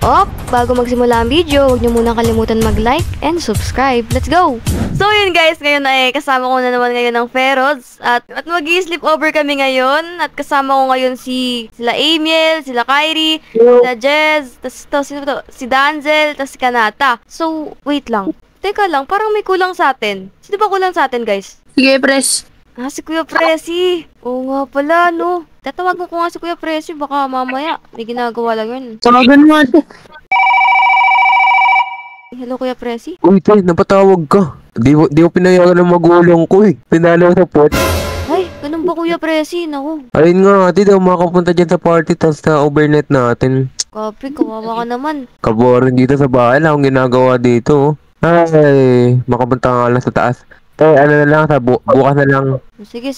Bago magsimula ang video, huwag niyo muna kalimutan mag-like and subscribe. Let's go! So yun guys, ngayon ay kasama ko na naman ngayon ng Feroz at mag-i-sleep over kami ngayon at kasama ko ngayon sila Amiel, sila Kyrie, sila Jez, si Danzel, tas si Kanata. So, wait lang. Teka lang, parang may kulang sa atin. Sino ba kulang sa atin guys? Sige, Pres. Si Kuya Presi. Oo nga pala, no? Tatawagan ko nga si Kuya Presi, baka mamaya may ginagawa lang yun. Tawagan mo ate. Hello, Kuya Presi? Uy, Tay, napatawag ka. Di mo pinayagan ng magulang ko eh. Pinalo sa pot. Ay, ganun ba Kuya Presi? Naku, Ayun nga, di daw makapunta dyan sa party tapos na overnight natin. kapi, kawawa ka naman. Kaboring dito sa bahay lang akong ginagawa dito. Ay, makapunta nga lang sa taas. Tay, ano na lang, bukas na lang. Sige.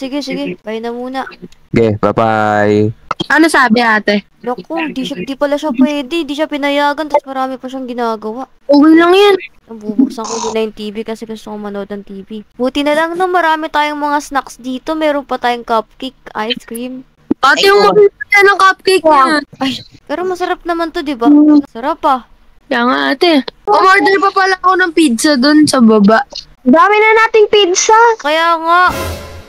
Bye na muna. Okay, bye-bye. Ano sabi ate? Naku, di pala siya pwede. Di siya pinayagan, tapos marami pa siyang ginagawa. Okay lang yan. Bubuksan ko muna yung TV kasi gusto ko manood ng TV. Buti na lang na marami tayong mga snacks dito. Meron pa tayong cupcake, ice cream. Ate, yung makikita ng cupcake niya. Ay, pero masarap naman to, di ba? Sarap ah. Kaya nga ate. Umorder pa pala ako ng pizza dun sa baba. Dami na nating pizza. Kaya nga.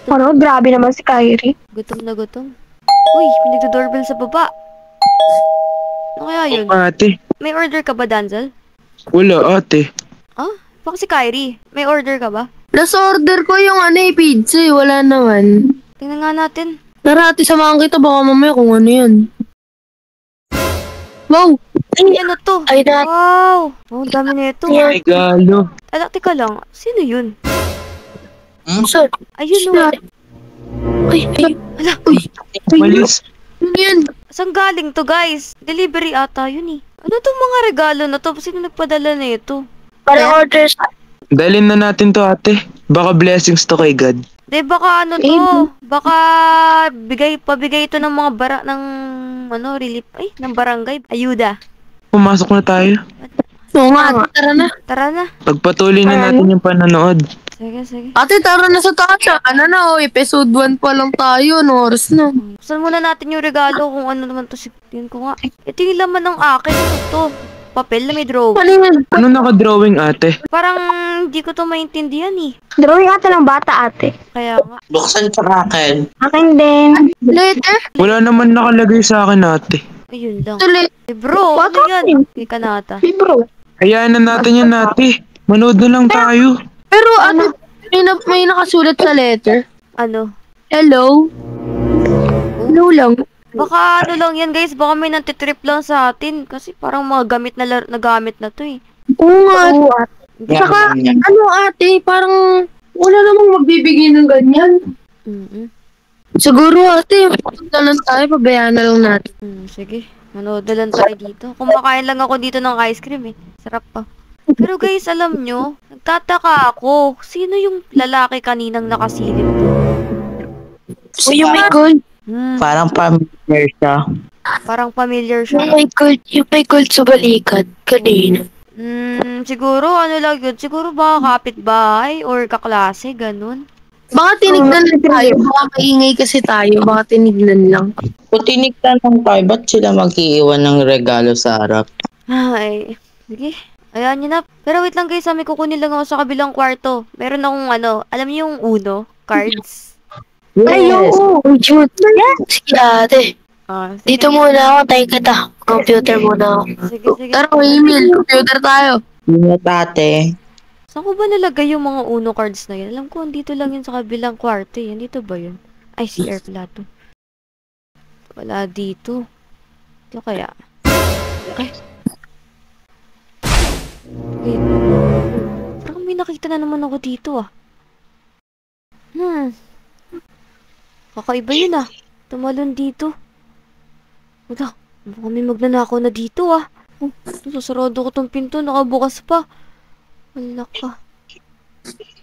Ano, grabe naman si Kyrie. Gutom na gutom. Uy, may nagdo-doorbell sa baba. Ano kaya yun? Ate, May order ka ba, Danzel? wala ate. Baka si Kyrie. May order ka ba? Last order ko yung pizza eh. Wala naman. Tingnan nga natin. Tara ate, samahan kita. Baka mamaya kung ano yan. Wow! Ay, ano to? Ay, na. Wow! Oh, ang dami na ito. Regalo. Teka lang. Sino yun? Sir. Ayun o. Ay. Hala. Uy. Malis. Ano yan? Saan galing to, guys? Delivery ata yun eh. Ano tong mga regalo na to? Sino nagpadala na ito? Para orders. Dalhin na natin to ate. Baka blessings to kay God. De, baka ano to? Baka pabigay ito ng mga ng relief, ng barangay. Ayuda. Pumasok na tayo. Oo nga, tara na. Tara na. Pagpatuloy na natin yung pananood. Sige. Ate, tara na sa taas. Ano na, episode 1 pa lang tayo. No oras na. Buksan muna natin yung regalo kung ano naman to. Tingin ko nga. Ito yung laman ng akin. Ito. Papel na may draw. Ano yan? Ano naka-drawing ate? Parang hindi ko to maintindihan eh. Drawing ata ng bata, ate. Kaya nga. Buksan sa akin. Akin din. Later? Wala naman nakalagay sa akin ate. Ayun lang. Tuloy. Bro, ano Bata yan? din. Kay Kanata. Libro. Hayaan na natin yan ate. Manood na lang tayo. Pero ano, may nakasulat sa letter. Ano? Hello? Hello lang. Baka ano lang yan guys, baka may nantitrip lang sa atin. Kasi parang mga nagamit na to eh. Oo nga. Oo, ate. Saka, ano ate, parang wala namang magbibigay ng ganyan. Siguro ate, punta lang tayo, pabayaan na lang natin. Sige, manood na lang tayo dito. Kumakain lang ako dito ng ice cream eh. Sarap pa. Pero guys, alam nyo, nagtataka ako. Sino yung lalaki kaninang nakasilip to? Uy, yung may gold. Parang familiar siya. Parang familiar siya. Yung may gold sa balikat. Kanina. Siguro ano lang yun. Siguro baka kapitbahay or kaklase, ganun. Baka tinignan lang tayo. Baka maingay kasi tayo. Baka tinignan lang. Kung tinignan ng tayo, ba't sila mag-iiwan ng regalo sa harap? Ay, sige. Ayan nyo na. Pero wait lang guys, may kukunin lang ako sa kabilang kwarto. Meron akong alam niyo yung Uno cards? Ay, oo. Jute. Sige ate. Sige. Dito muna ako. Tayo kita. Computer muna ako. Sige. Tara, may email. Computer tayo. Ingat ate. Saan ko ba nalagay yung mga Uno cards na yan? Alam ko, dito lang yun sa kabilang kwarto eh. Dito ba yun? Ay, CR pala to. Wala dito. Ito kaya? Ay. Wait. Parang may nakita na naman ako dito ah. Kakaiba yun ah. Tumalon dito. Wala. Baka may magnanakaw na dito ah. Sasarado ko tong pinto. Nakabukas pa. Wala ka.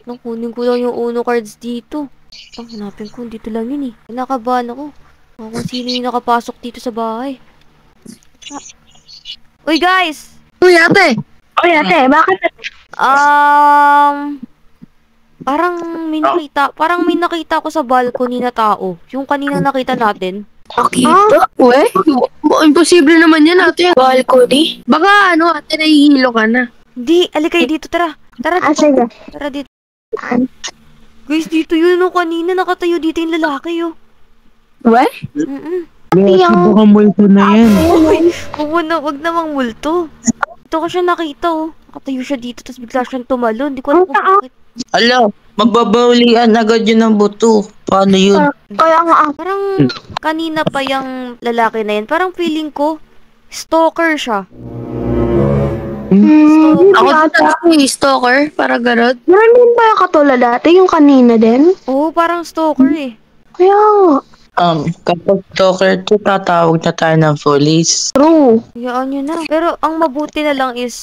Nakunin ko lang yung Uno cards dito. Hanapin ko. Dito lang yun eh. Nakabahan ako. Kung sino yung nakapasok dito sa bahay. Uy guys! Uy ate. Oy, ate, bakit? Parang may nakita ko sa balcony na tao. Yung kanina nakita natin. Nakita? We? Imposible naman yan, ate. Balcony? Baka ate, nahihilo ka na. Hindi, alikay dito, tara. Tara, Ah, sige. tara dito. Guys, dito yun, kanina nakatayo dito yung lalaki, We? Mm-mm. Baka multo na yan. Wag namang multo. Ito ko siya nakita, Nakatayo siya dito, tapos bigla siyang tumalon. Hindi ko alam kung bakit. Ala, magbabaulian agad yun ng buto. Paano yun? Kaya nga Parang kanina pa yung lalaki na yan. Parang feeling ko, stalker siya. Ako dati, stalker, para garot. meron din ba yung katulad dati? Yung kanina din? Oo, parang stalker eh. Kaya nga. Kapag stalker to, tatawag na tayo ng police. True. Hayaan nyo na. Pero ang mabuti na lang is,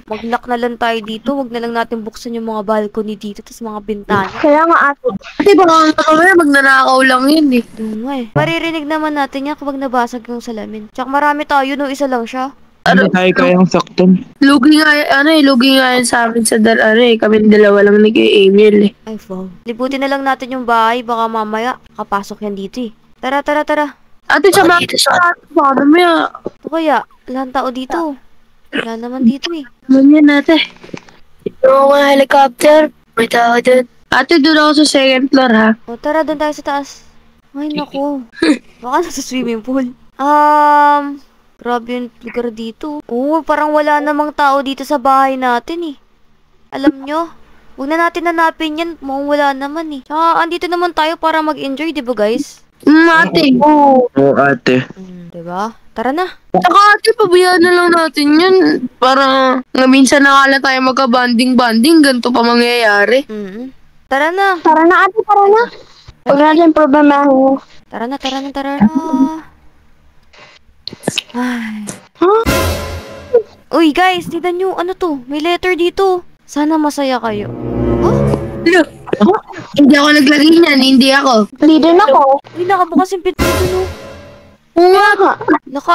mag-lock na lang tayo dito. Huwag na lang natin buksan yung mga balcony dito, tapos mga bintana. Kaya nga ate. Ate, baka mamaya magnanakaw lang yun eh. Doon nga eh. Maririnig naman natin yan kapag nabasag yung salamin. Tsaka marami tayo, no? Isa lang siya. Hindi tayo kayang saktan. Lugi nga yan sa amin sa kami dalawa lang nag-email eh. Ay, wow. Libutin na lang natin yung bahay. Baka mamaya, kapasok yan dito eh. Tara. Ate, sama kita sa baka mamaya. Ito kaya, walang tao dito. Wala naman dito eh. Ano yan ate? Yung mga helicopter. May tao dun. Ate, doon ako sa second floor ha. O tara, doon tayo sa taas. Ay, naku. Baka nasa swimming pool. Grabe yung lugar dito. Oo, parang wala namang tao dito sa bahay natin eh. Alam nyo, huwag na natin hanapin yan. Mukhang wala naman eh. Tsaka, andito naman tayo para mag-enjoy, di ba guys? Ate. Oo, ate. Diba? Tara na. Saka ate, pabayaan na lang natin yun. Para nga minsan na lang tayo magka-banding-banding, ganito pa mangyayari. Tara na. Tara na ate, tara na. Huwag natin problema. Tara na. Ay. Uy guys, tignan nyo. Ano to? May letter dito. Sana masaya kayo. Hindi ako naglagay niyan, hindi ako. Hindi din ako. Uy, nakabukas yung pinto dun. Uwa ka.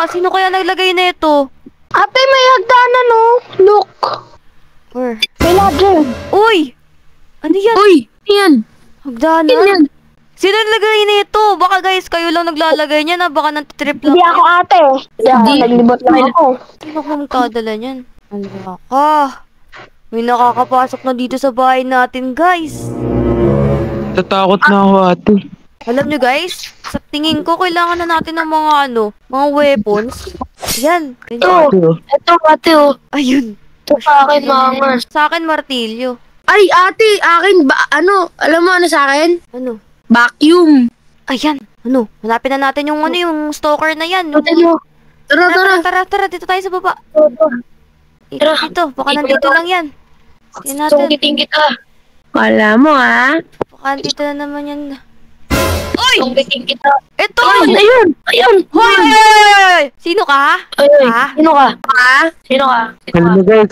Sino kaya naglagay na ito? Ate, may hagdanan no. Look. Where? May ladder. Uy! Ano yan? Uy, yan. Hagdanan? Yan. Sino naglagay na ito? Baka guys, kayo lang naglalagay niyan na baka nantitrip lang. Hindi ako ate. Hindi ako. Naglibot lang ako. Sino ko magkadala niyan? Ala ka. May nakakapasok na dito sa bahay natin, guys. Tatakot na ako, ate. Alam nyo guys, sa tingin ko kailangan na natin ng mga mga weapons. Yan. Ganyan. Ito ate oh. Ayun. Ito sa akin mga. Sa akin, martilyo. Ay, ate, akin, alam mo ano sa akin? Ano? Vacuum. Ayan. Ano? Hanapin na natin yung yung stalker na yan. Ate mo. Tara. Dito tayo sa baba. Tara. Dito, baka nandito lang yan. Tingnan natin. Sungkitin kita. Wala mo ha. Baka nandito na naman yan. Uy! Sungkitin kita. Ito! Ayun. Hoy! Sino ka? Ayun. Ha? Sino ka? Ha? Sino ka?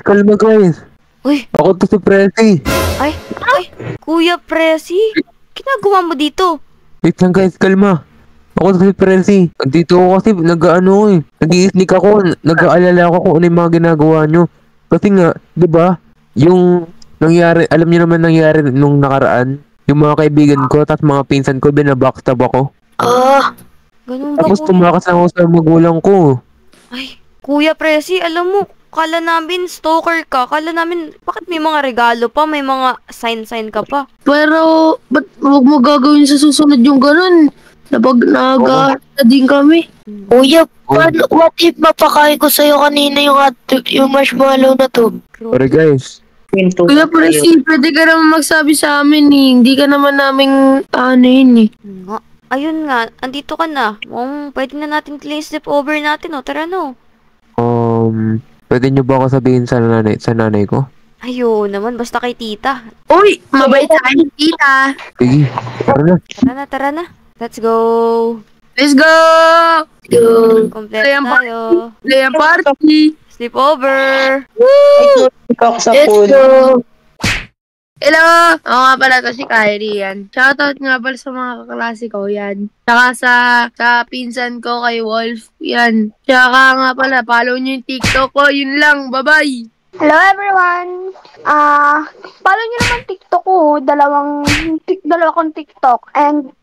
Kalma guys. Uy! Ako to si Prezi. Ay! Kuya Presi? Ginagawa mo dito? Wait lang guys, kalma. Ako to si Prezi. Dito ako kasi nag-i-sneak ako. Nag-aalala ako kung ano yung mga ginagawa nyo. Kasi nga, di ba? Yung nangyari, alam niyo naman nangyari nung nakaraan. Yung mga kaibigan ko, tapos mga pinsan ko, binabackstab ako. Ganun ba? Tapos Kuya? tumakas ako sa magulang ko. Ay, Kuya Presi, alam mo, kala namin stalker ka. Kala namin, bakit may mga regalo pa? May mga sign ka pa. Pero, ba't huwag mo gagawin sa susunod yung ganun? Napag nag din kami. Kuya, what if mapakain ko sa'yo kanina yung marshmallow na to? Sorry guys. Kuya, pero pwede ka naman magsabi sa amin eh. Hindi ka naman naming yun eh. Nga. Ayun nga, andito ka na. Pwede na natin sleep over natin, Tara, no? Pwede nyo ba ako sabihin sa nanay ko? Ayun naman, basta kay tita. Uy, mabait sa akin, tita. Sige, Tara na. Let's go! Let's go! Kompleto Ayan pa. tayo. Play party. Sleep over! Ikaw sa Let's pool. go. Hello! Oo nga pala to si Kyrie yan. Shoutout nga pala sa mga kaklase ko yan. Tsaka sa pinsan ko kay Wolf yan. Tsaka nga pala, follow nyo yung TikTok ko. Yun lang. Bye-bye! Hello everyone. Follow nyo naman TikTok ko. Dalawa kong TikTok. And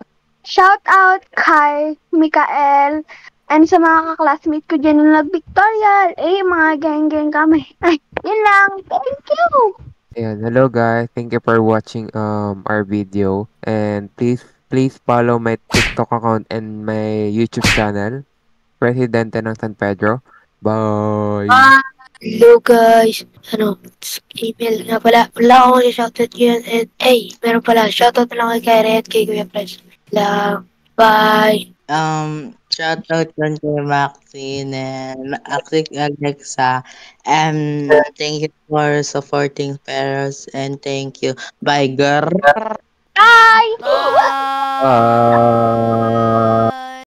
shout out kay Mikael and sa mga kaklasmate ko dyan na nag-Victorial. Mga geng-geng kami. Ay, yun lang. Thank you! Ayan, hello guys. Thank you for watching our video. And please follow my TikTok account and my YouTube channel, Presidente ng San Pedro. Bye! Hello guys. Email nga pala. Wala akong shoutout yun. And, meron pala. Shoutout na lang kay Kyrie at kay Kuya Pres. Lang. Bye. Shoutout yun kay Maxine and Alexa. Thank you for supporting Peros and thank you. Bye, girl. Bye! Bye! Bye!